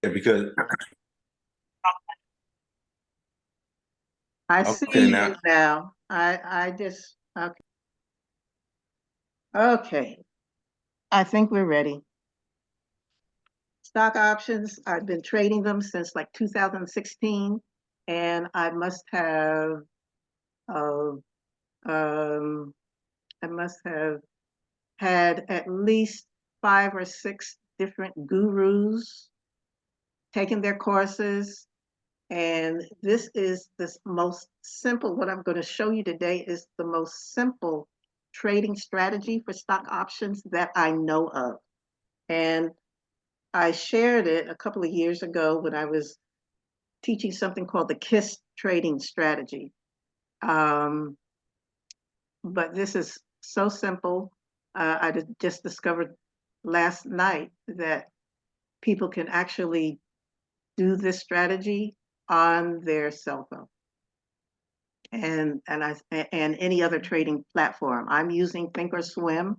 because I okay see now you now. I just, okay. Okay, I think we're ready. Stock options, I've been trading them since like 2016, and uh, um, I must have had at least 5 or 6 different gurus taking their courses. And this is the most simple, what I'm going to show you today is the most simple trading strategy for stock options that I know of. And I shared it a couple of years ago when I was teaching something called the KISS trading strategy. Um, but this is so simple. I just discovered last night that people can actually do this strategy on their cell phone and any other trading platform. I'm using Thinkorswim,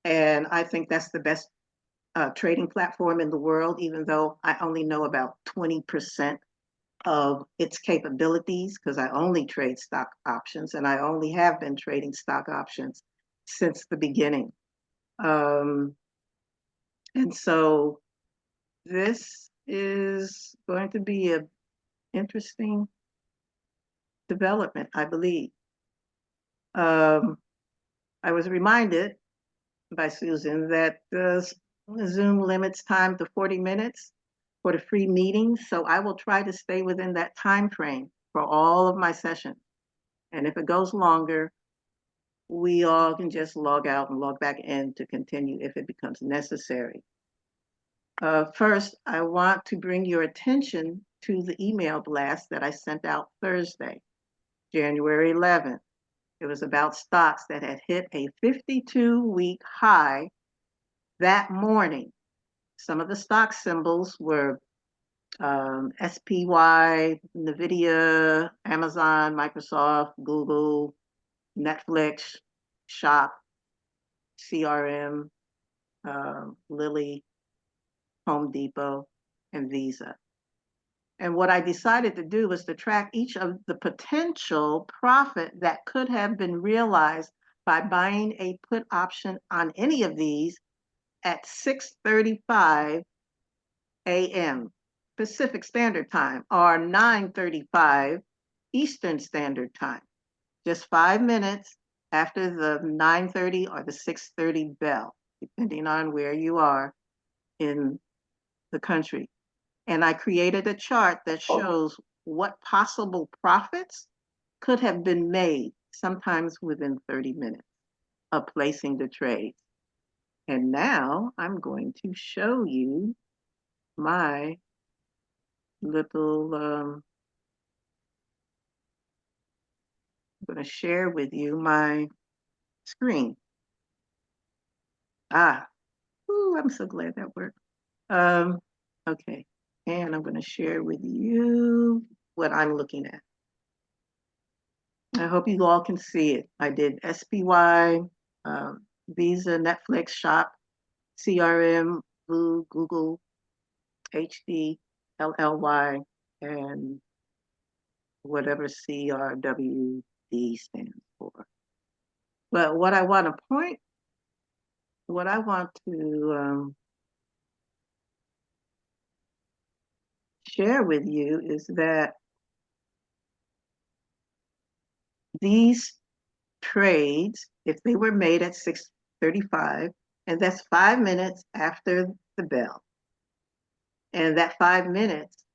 and I think that's the best trading platform in the world, even though I only know about 20% of its capabilities because I only trade stock options and I only have been trading stock options since the beginning. Um, and so this is going to be an interesting development, I believe. Um, I was reminded by Susan that Zoom limits time to 40 minutes for the free meeting. So I will try to stay within that time frame for all of my sessions. And if it goes longer, we all can just log out and log back in to continue if it becomes necessary. First, I want to bring your attention to the email blast that I sent out Thursday, January 11th. It was about stocks that had hit a 52-week high that morning. Some of the stock symbols were SPY, NVIDIA, Amazon, Microsoft, Google, Netflix, Shop, CRM, Lilly, Home Depot, and Visa. And what I decided to do was to track each of the potential profit that could have been realized by buying a put option on any of these at 6:35 a.m. Pacific Standard Time or 9:35 Eastern Standard Time, just 5 minutes after the 9:30 or the 6:30 bell, depending on where you are in the country. And I created a chart that shows what possible profits could have been made, sometimes within 30 minutes of placing the trades. And now I'm going to show you my little, I'm going to share with you my screen. Ooh, I'm so glad that worked. Um, okay, and I'm going to share with you what I'm looking at. I hope you all can see it. I did SPY, Visa, Netflix, Shop, CRM, Blue, Google, HD, LLY, and whatever CRWD stands for. But what I want to share with you is that these trades, if they were made at 6:35, and that's 5 minutes after the bell, and that 5 minutes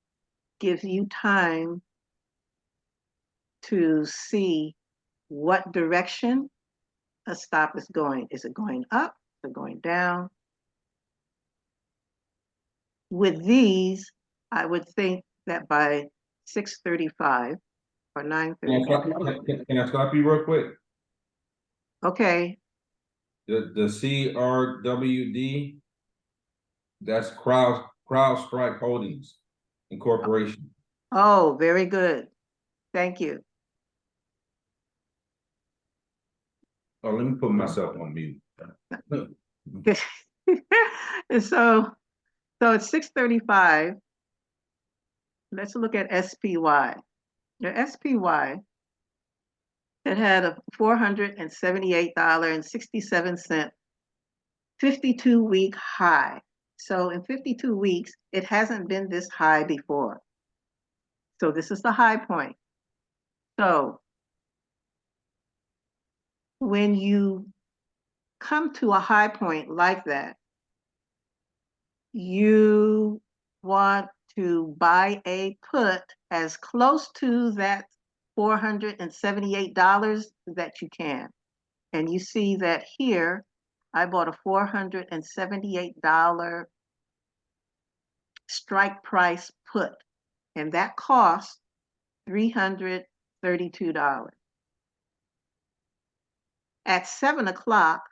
gives you time to see what direction a stop is going. Is it going up? Is it going down? With these, I would think that by 6:35 or 9:35. can I stop you real quick? Okay. The CRWD, that's CrowdStrike Holdings Incorporation. Oh, very good. Thank you. Oh, let me put myself on mute. And so So it's 6:35. Let's look at SPY. The SPY, it had a $478.67 52-week high. So in 52 weeks, it hasn't been this high before. So this is the high point. So when you come to a high point like that, you want to buy a put as close to that $478 that you can. And you see that here, I bought a $478 strike price put, and that cost $332. At 7 o'clock,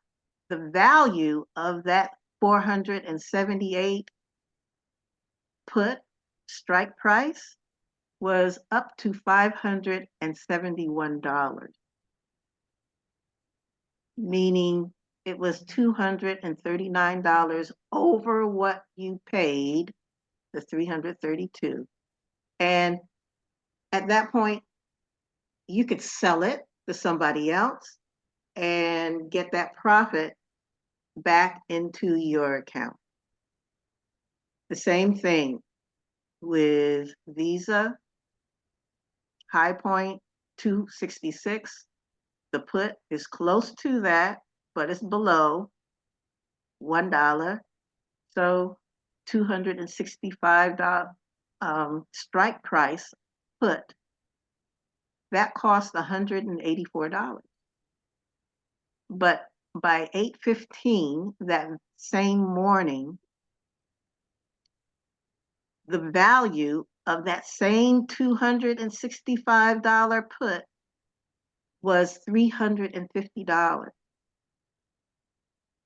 the value of that 478 put strike price was up to $571, meaning it was $239 over what you paid, the 332. And at that point, you could sell it to somebody else and get that profit back into your account. The same thing with Visa, high point 266. The put is close to that, but it's below $1. So $265 strike price put. That cost $184. But by 8:15 that same morning, the value of that same $265 put was $350.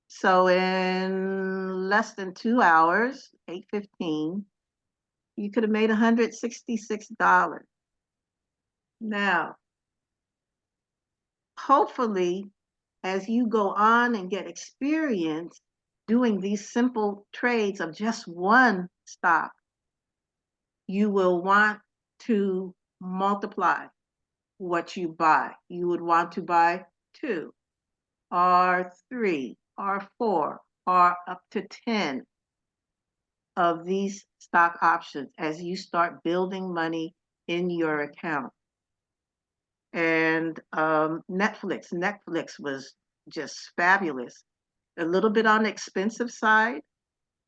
So in less than 2 hours, 8:15, you could have made $166. Now, hopefully, as you go on and get experience doing these simple trades of just one stock, you will want to multiply what you buy. You would want to buy 2 or 3 or 4 or up to 10 of these stock options as you start building money in your account. And Netflix was just fabulous. A little bit on the expensive side.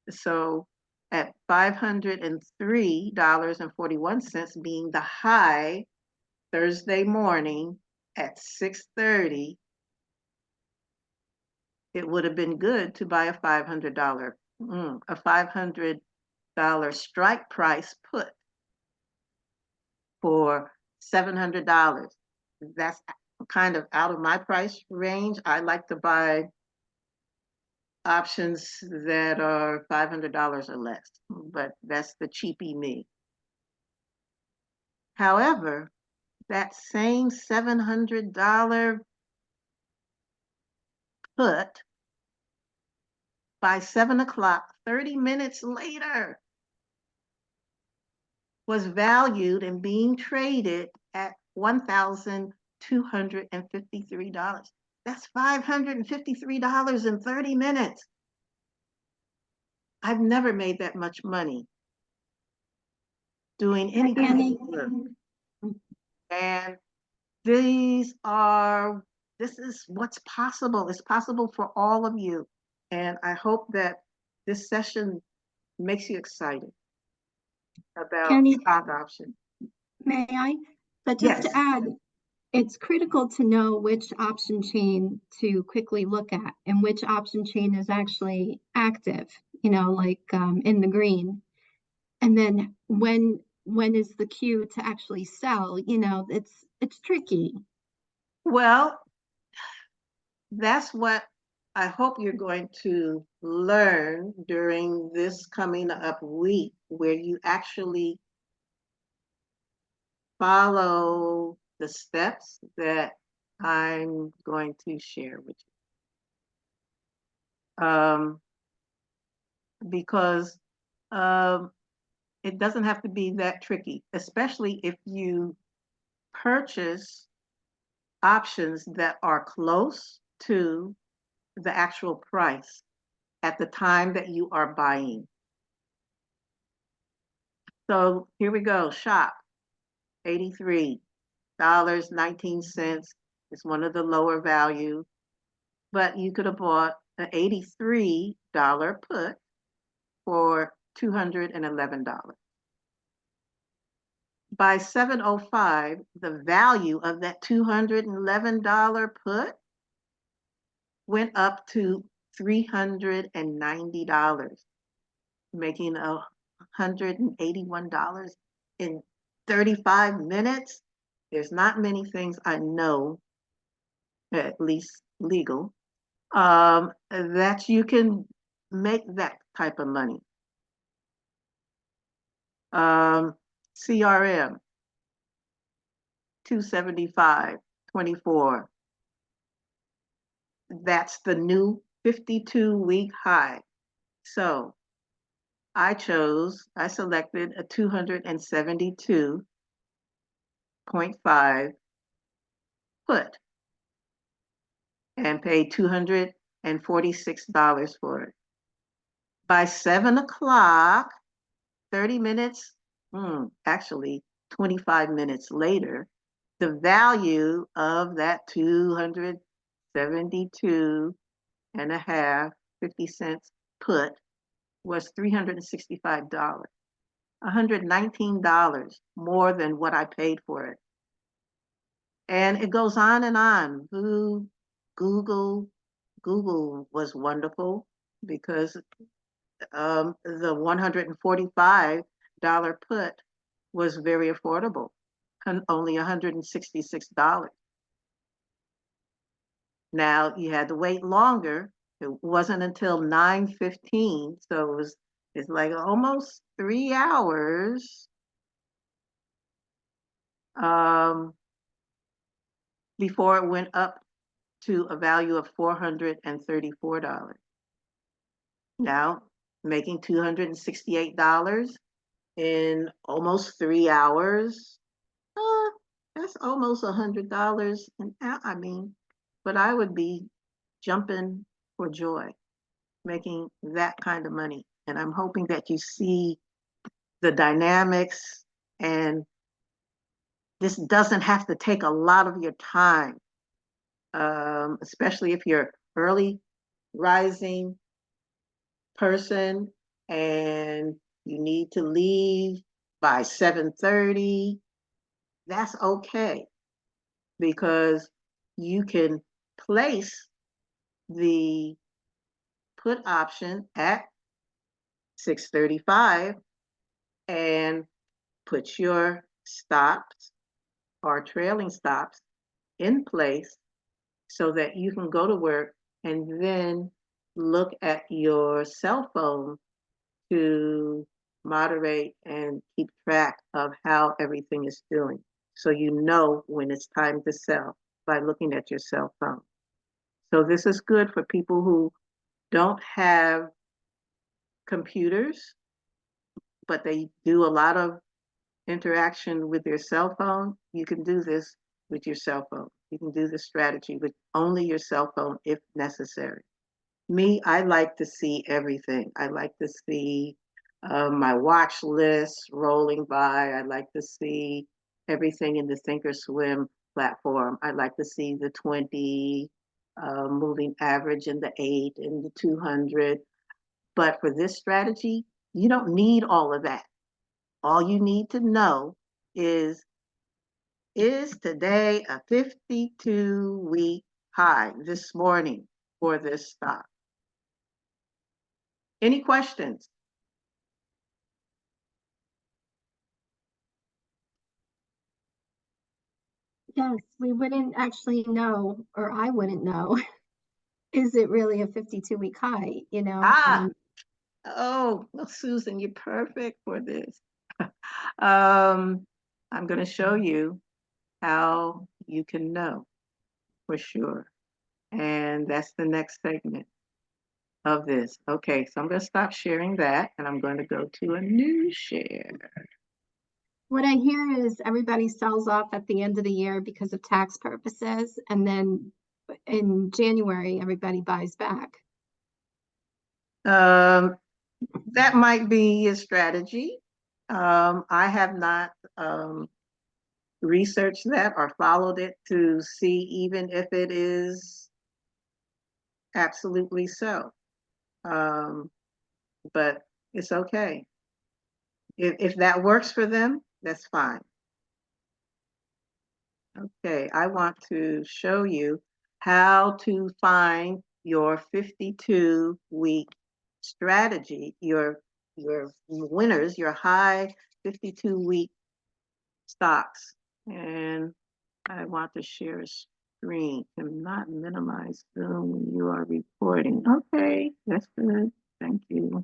So at $503.41 being the high Thursday morning at 6:30, it would have been good to buy a $500 strike price put for $700. That's kind of out of my price range. I like to buy options that are $500 or less, but that's the cheapy me. However, that same $700 put by 7 o'clock, 30 minutes later, was valued and being traded at $1,253. That's $553 in 30 minutes. I've never made that much money doing any kind of work. And this is what's possible. It's possible for all of you. And I hope that this session makes you excited about Kenny, stock options. may I? But just Yes. to add, it's critical to know which option chain to quickly look at and which option chain is actually active, like in the green. And then when is the cue to actually sell? It's tricky. Well, that's what I hope you're going to learn during this coming up week, where you actually follow the steps that I'm going to share with you. Because it doesn't have to be that tricky, especially if you purchase options that are close to the actual price at the time that you are buying. So here we go, shop, $83.19 is one of the lower value, but you could have bought an $83 put for $211. By 7:05, the value of that $211 put went up to $390, making $181 in 35 minutes. There's not many things I know, at least legal, that you can make that type of money. CRM, 275.24. That's the new 52-week high. So I selected a 272.5 put and paid $246 for it. By 7 o'clock, 30 minutes, actually 25 minutes later, the value of that 272 and a half, 50 cents put was $365, $119 more than what I paid for it. And it goes on and on. Google was wonderful because the $145 put was very affordable, only $166. Now you had to wait longer. It wasn't until 9:15, so it's like almost 3 hours before it went up to a value of $434. Now making $268 in almost 3 hours. That's almost $100 an hour. I mean, but I would be jumping for joy making that kind of money. And I'm hoping that you see the dynamics, and this doesn't have to take a lot of your time, especially if you're early rising person and you need to leave by 7:30. That's okay, because you can place the put option at 6:35 and put your stops or trailing stops in place so that you can go to work and then look at your cell phone to moderate and keep track of how everything is doing. So you know when it's time to sell by looking at your cell phone. So this is good for people who don't have computers, but they do a lot of interaction with their cell phone. You can do this with your cell phone. You can do this strategy with only your cell phone if necessary. Me, I like to see everything. I like to see my watch list rolling by. I like to see everything in the Thinkorswim platform. I like to see the 20 moving average and the 8 and the 200. But for this strategy, you don't need all of that. All you need to know is today a 52-week high this morning for this stock? Any questions? Yes, we wouldn't actually know, or I wouldn't know, is it really a 52-week high, you know? Oh, well, Susan, you're perfect for this. I'm going to show you how you can know for sure. And that's the next segment. of this. Okay, so I'm going to stop sharing that and I'm going to go to a new share. What I hear is everybody sells off at the end of the year because of tax purposes, and then in January, everybody buys back. That might be a strategy. I have not researched that or followed it to see even if it is absolutely so. But it's okay. If that works for them, that's fine. Okay, I want to show you how to find your 52-week strategy, your winners, your high 52-week stocks. And I want to share a screen. Cannot minimize Zoom when you are recording. Okay, that's good. Thank you.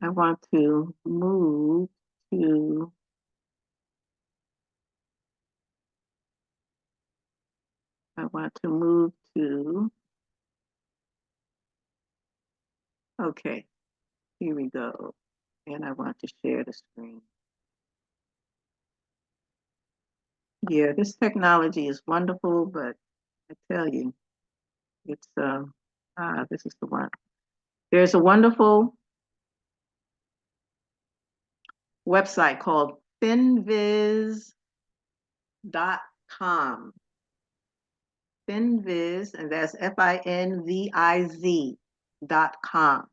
I want to move to okay, here we go. And I want to share the screen. Yeah, this technology is wonderful, but I tell you, it's this is the one. There's a wonderful website called finviz.com. Finviz, and that's FINVIZ.com.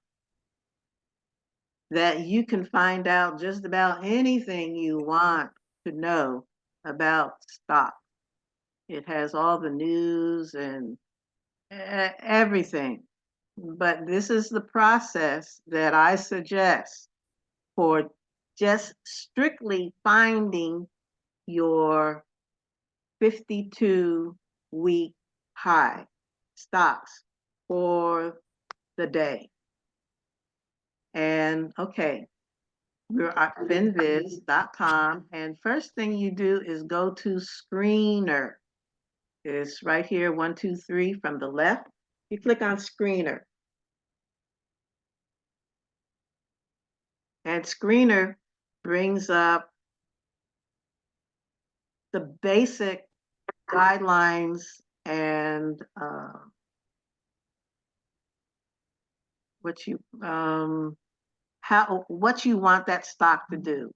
That you can find out just about anything you want to know about stock. It has all the news and everything. But this is the process that I suggest for just strictly finding your 52-week high stocks for the day. And okay, we're at finviz.com. And first thing you do is go to Screener. It's right here, 1, 2, 3 from the left. You click on Screener. And Screener brings up the basic guidelines and what you want that stock to do,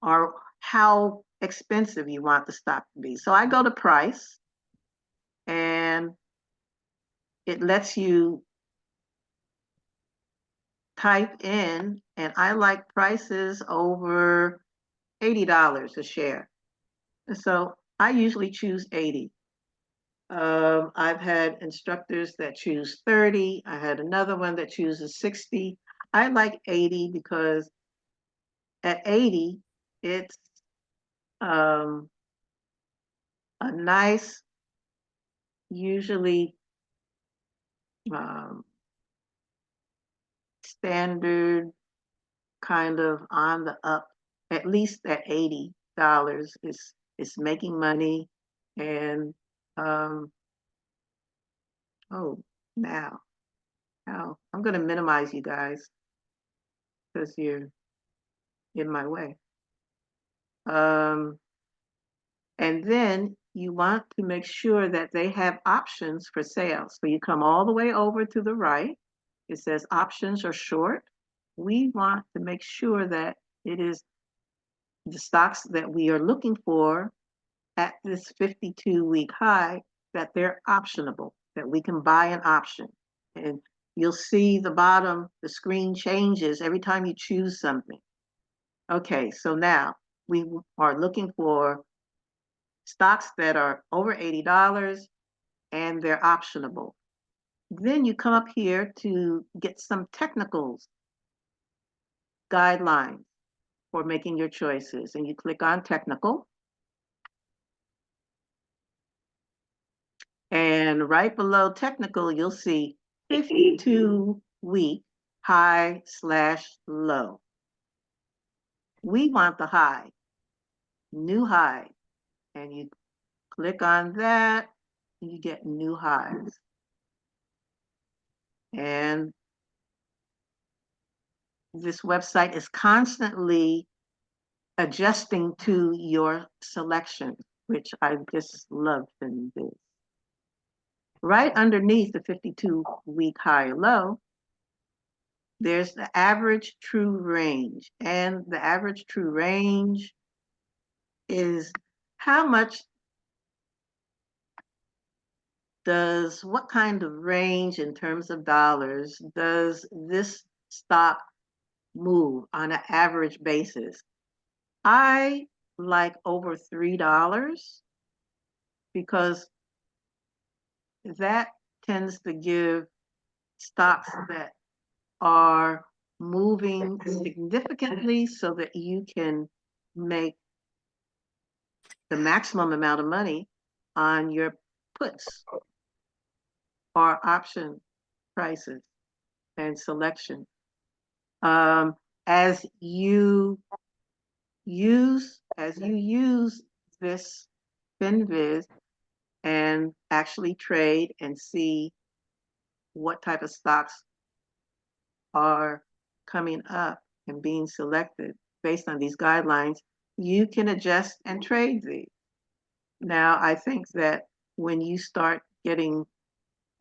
or how expensive you want the stock to be. So I go to price, and it lets you type in, and I like prices over $80 a share. So I usually choose 80. I've had instructors that choose 30. I had another one that chooses 60. I like 80 because at 80, it's a nice, usually standard kind of on the up. At least at $80 is making money. And now I'm going to minimize you guys because you're in my way. And then you want to make sure that they have options for sales. So you come all the way over to the right. It says options are short. We want to make sure that it is the stocks that we are looking for at this 52-week high, that they're optionable, that we can buy an option. And you'll see the bottom, the screen changes every time you choose something. Okay, so now we are looking for stocks that are over $80 and they're optionable. Then you come up here to get some technicals guidelines for making your choices, and you click on technical. And right below technical, you'll see 52-week high/low. We want the high, new high, and you click on that, you get new highs. And this website is constantly adjusting to your selection, which I just love in this. Right underneath the 52-week high or low, there's the average true range. And the average true range is how much what kind of range in terms of dollars does this stock move on an average basis? I like over $3 because that tends to give stocks that are moving significantly so that you can make the maximum amount of money on your puts or option prices and selection. As you use this FinViz and actually trade and see what type of stocks are coming up and being selected based on these guidelines, you can adjust and trade these. Now, I think that when you start getting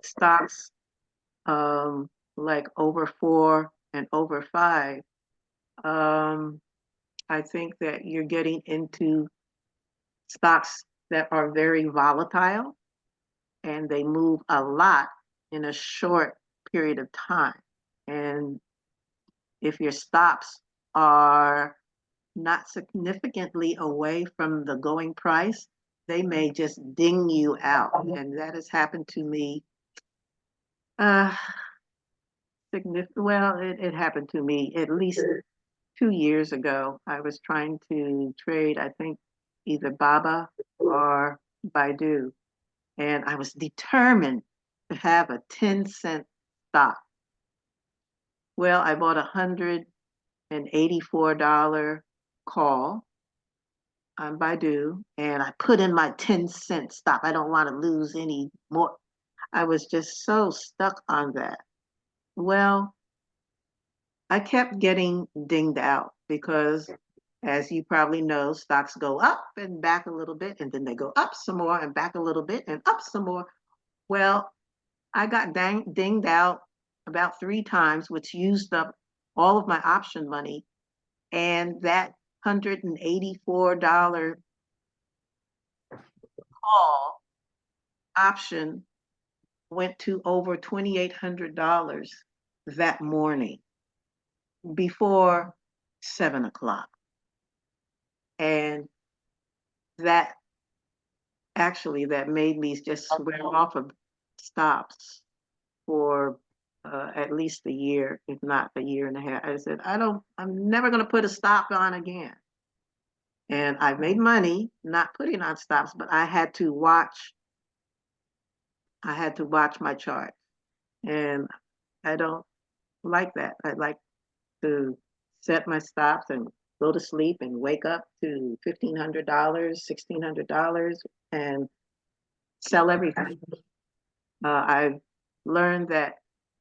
stocks like over 4 and over 5, I think that you're getting into stocks that are very volatile and they move a lot in a short period of time. And if your stops are not significantly away from the going price, they may just ding you out. And that has happened to me. Well, it happened to me at least 2 years ago. I was trying to trade, I think, either Baba or Baidu. And I was determined to have a 10-cent stock. Well, I bought $184 call on Baidu, and I put in my 10-cent stop. I don't want to lose any more. I was just so stuck on that. Well, I kept getting dinged out because, as you probably know, stocks go up and back a little bit, and then they go up some more and back a little bit and up some more. Well, I got dinged out about 3 times, which used up all of my option money. And that $184 call option went to over $2,800 that morning before 7 o'clock. And that made me just swear off of stops for at least a year, if not a year and a half. I said, I'm never going to put a stop on again. And I made money not putting on stops, but I had to watch my chart. And I don't like that. I like to set my stops and go to sleep and wake up to $1,500, $1,600 and sell everything. I've learned that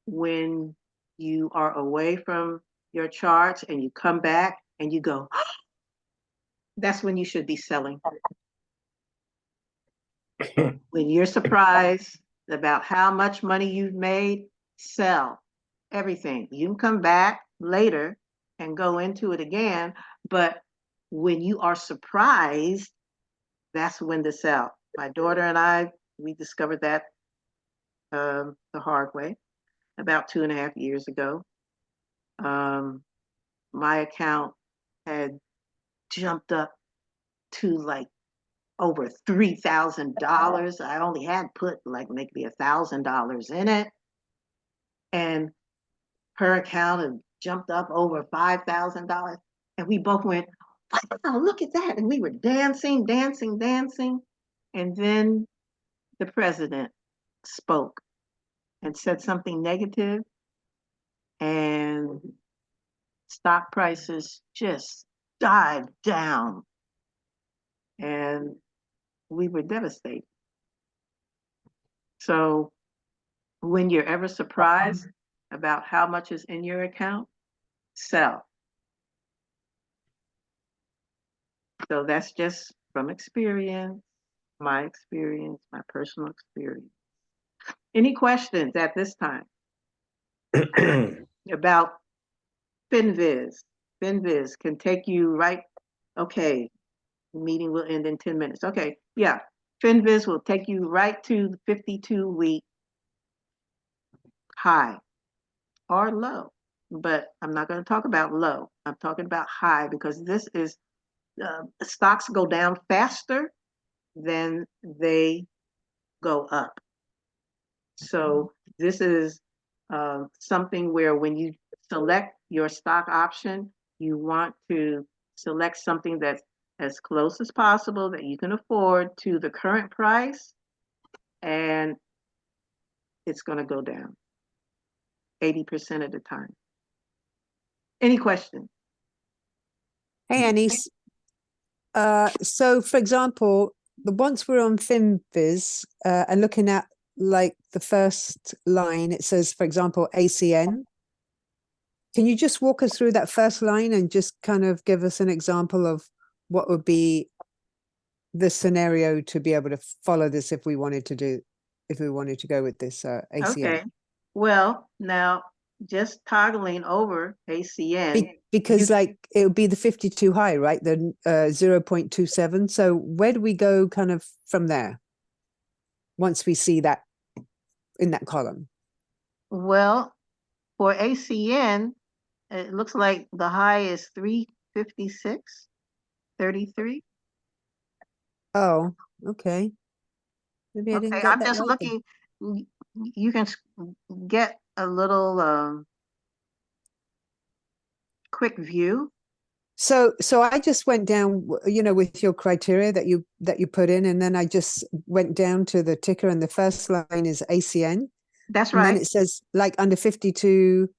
when you are away from your charts and you come back and you go, that's when you should be selling. When you're surprised about how much money you've made, sell everything. You can come back later and go into it again, but when you are surprised, that's when to sell. My daughter and I, we discovered that the hard way about 2.5 years ago. My account had jumped up to like over $3,000. I only had put like maybe $1,000 in it. And her account had jumped up over $5,000. And we both went, wow, look at that. And we were dancing. And then the president spoke and said something negative, and stock prices just dived down. And we were devastated. So when you're ever surprised about how much is in your account, sell. So that's just from experience, my personal experience. Any questions at this time about FinViz? FinViz can take you right, okay, the meeting will end in 10 minutes. Okay, yeah. FinViz will take you right to the 52-week high or low. But I'm not going to talk about low. I'm talking about high because this is stocks go down faster than they go up. So this is something where when you select your stock option, you want to select something that's as close as possible that you can afford to the current price, and it's going to go down 80% of the time. Any questions? Hey, Anise. So for example, once we're on FinViz and looking at like the first line, it says, for example, ACN. Can you just walk us through that first line and just kind of give us an example of what would be the scenario to be able to follow this if we wanted to go with this ACN? Okay. Well, now just toggling over ACN. Because like it would be the 52 high, right? The 0.27. So where do we go kind of from there? Once we see that in that column. Well, for ACN, it looks like the high is 356.33. Oh, okay. Maybe I didn't Okay, get I'm that just right then. looking. You can get a little quick view. So I just went down, with your criteria that you put in, and then I just went down to the ticker, and the first line is ACN. That's And then right. it says like under 52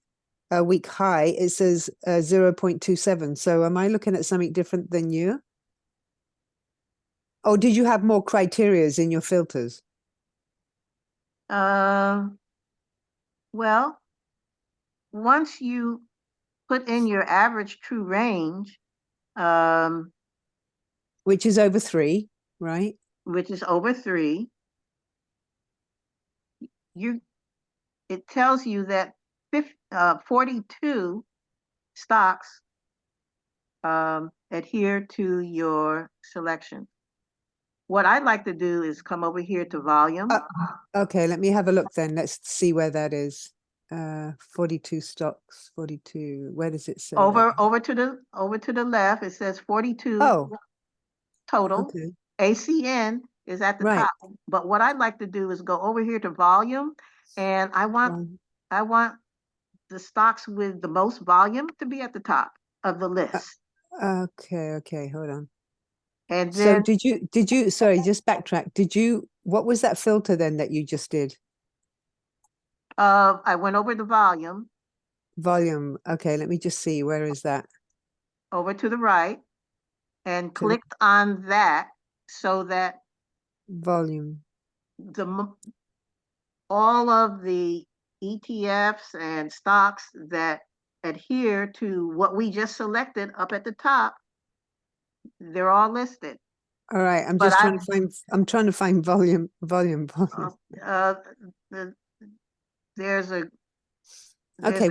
week high, it says 0.27. So am I looking at something different than you? Or did you have more criterias in your filters? Well, once you put in your average true range, which is over 3, right? which is over 3, it tells you that 42 stocks adhere to your selection. What I'd like to do is come over here to volume. Okay, let me have a look then. Let's see where that is. 42 stocks, 42. Where does it say? Over to the left, it says 42 total. Okay. ACN is at the top. But what I'd like to do is go over here to volume, and I want the stocks with the most volume to be at the top of the list. Okay, hold on. And So then did you sorry, just backtrack. What was that filter then that you just did? I went over the volume. Volume. Okay, let me just see. Where is that? Over to the right, and clicked on that so that volume. All of the ETFs and stocks that adhere to what we just selected up at the top, they're all listed. All right, I'm trying to find volume. Okay,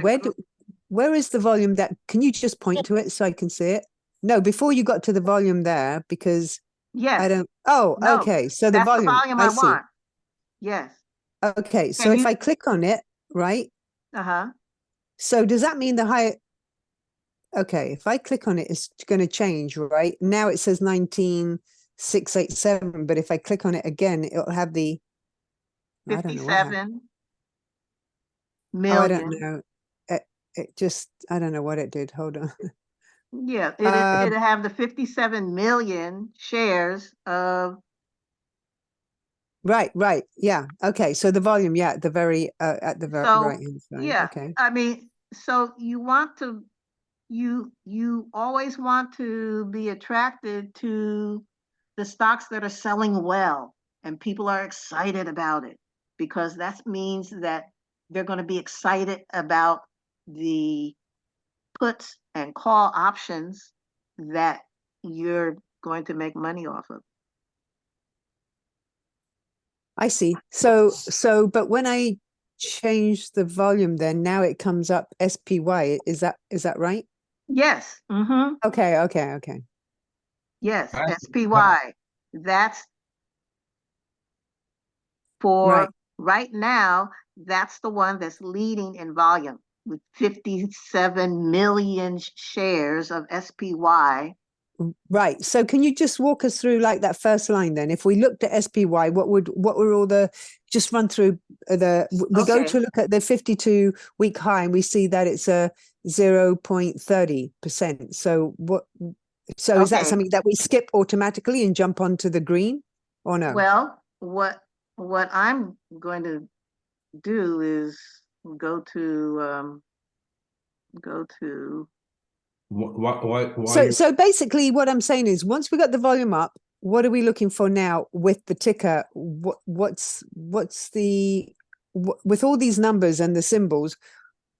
where is the volume that, can you just point to it so I can see it? No, before you got to the volume there, because yes. I don't, okay, so the volume I want. Yes. Okay, so if I click on it, right? So does that mean the higher, okay, if I click on it, it's going to change, right? Now it says 19,687, but if I click on it again, it'll have the 57 million. Oh, I don't know. It just, I don't know what it did. Hold on. Yeah, it'll have the 57 million shares of. Right. Yeah. Okay. So the volume, yeah, at the very right hand side. Yeah. Okay. I mean, so you want to, you always want to be attracted to the stocks that are selling well and people are excited about it, because that means that they're going to be excited about the puts and call options that you're going to make money off of. I see. But when I change the volume, then now it comes up SPY. Is that right? Yes. Mm-hmm. Okay. Yes. I- SPY. That's Right. for right now. That's the one that's leading in volume with 57 million shares of SPY. Right. So can you just walk us through like that first line then? If we looked at SPY, what were all the, just run through we go Okay. to look at the 52-week high and we see that it's a 0.30%. So is that Okay. something that we skip automatically and jump onto the green or no? Well, what I'm going to do is go to why? So basically what I'm saying is once we got the volume up, what are we looking for now with the ticker? What's the with all these numbers and the symbols,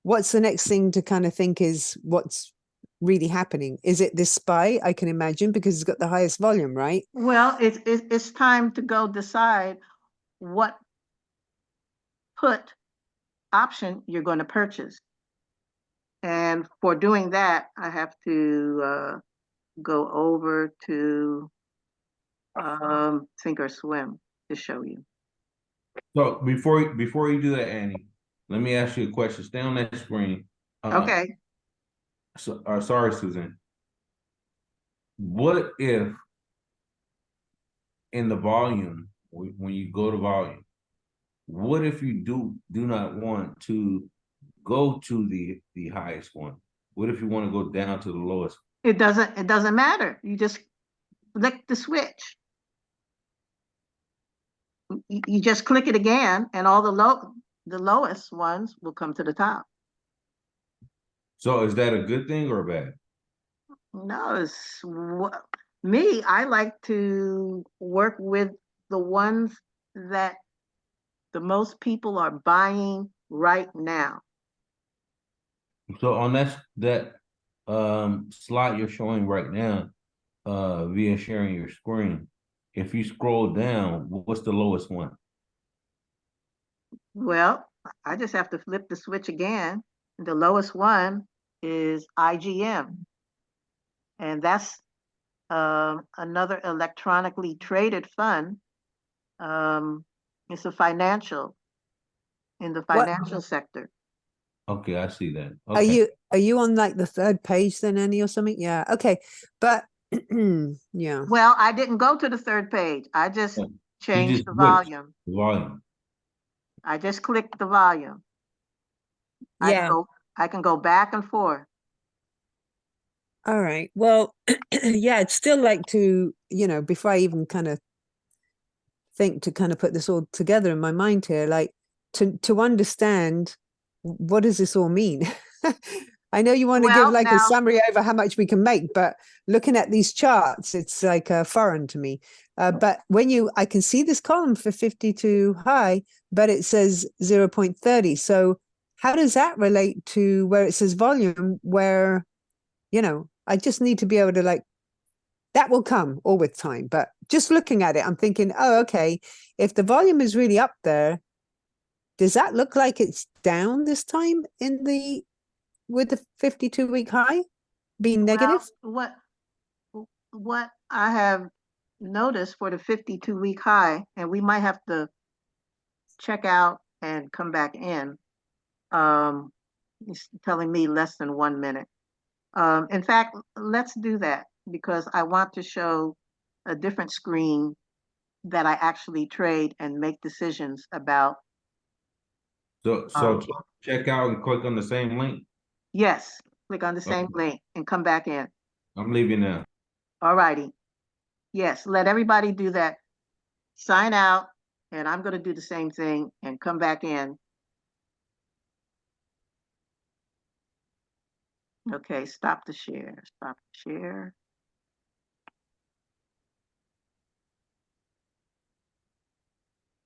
what's the next thing to kind of think is what's really happening? Is it this SPY? I can imagine because it's got the highest volume, right? well, it's time to go decide what put option you're going to purchase. And for doing that, I have to go over to Thinkorswim to show you. So before you do that, Annie, let me ask you a question. Stay on that screen. Okay. Sorry, Susan. What if in the volume, when you go to volume, what if you do not want to go to the highest one? What if you want to go down to the lowest? It doesn't matter. You just flick the switch. You just click it again and all the lowest ones will come to the top. So is that a good thing or bad? No, me, I like to work with the ones that the most people are buying right now. So on that slide you're showing right now, via sharing your screen, if you scroll down, what's the lowest one? Well, I just have to flip the switch again. The lowest one is IGM, and that's another electronically traded fund. It's a financial in the What financial sector. Okay, I see that. are Okay. you on like the third page then, Annie, or something? Yeah. Okay. But yeah. Well, I didn't go to the third page. I just You changed just the switched volume. the volume. I just clicked the volume. Yeah. I can go back and forth. All right. Well, yeah, I'd still like to, before I even kind of think to kind of put this all together in my mind here, like to understand what does this all mean? I know you want to give Well, like a now, summary over how much we can make, but looking at these charts, it's like foreign to me. But I can see this column for 52 high, but it says 0.30. So how does that relate to where it says volume, where, I just need to be able to like, that will come all with time. But just looking at it, I'm thinking, oh, okay, if the volume is really up there, does that look like it's down this time with the 52-week high being negative? well, what I have noticed for the 52-week high, and we might have to check out and come back in. It's telling me less than 1 minute. In fact, let's do that because I want to show a different screen that I actually trade and make decisions about. So check out and click on the same link. Yes, click on the same Okay. link and come back in. I'm leaving now. All righty. Yes, let everybody do that. Sign out, and I'm going to do the same thing and come back in. Okay, stop the share. Stop the share.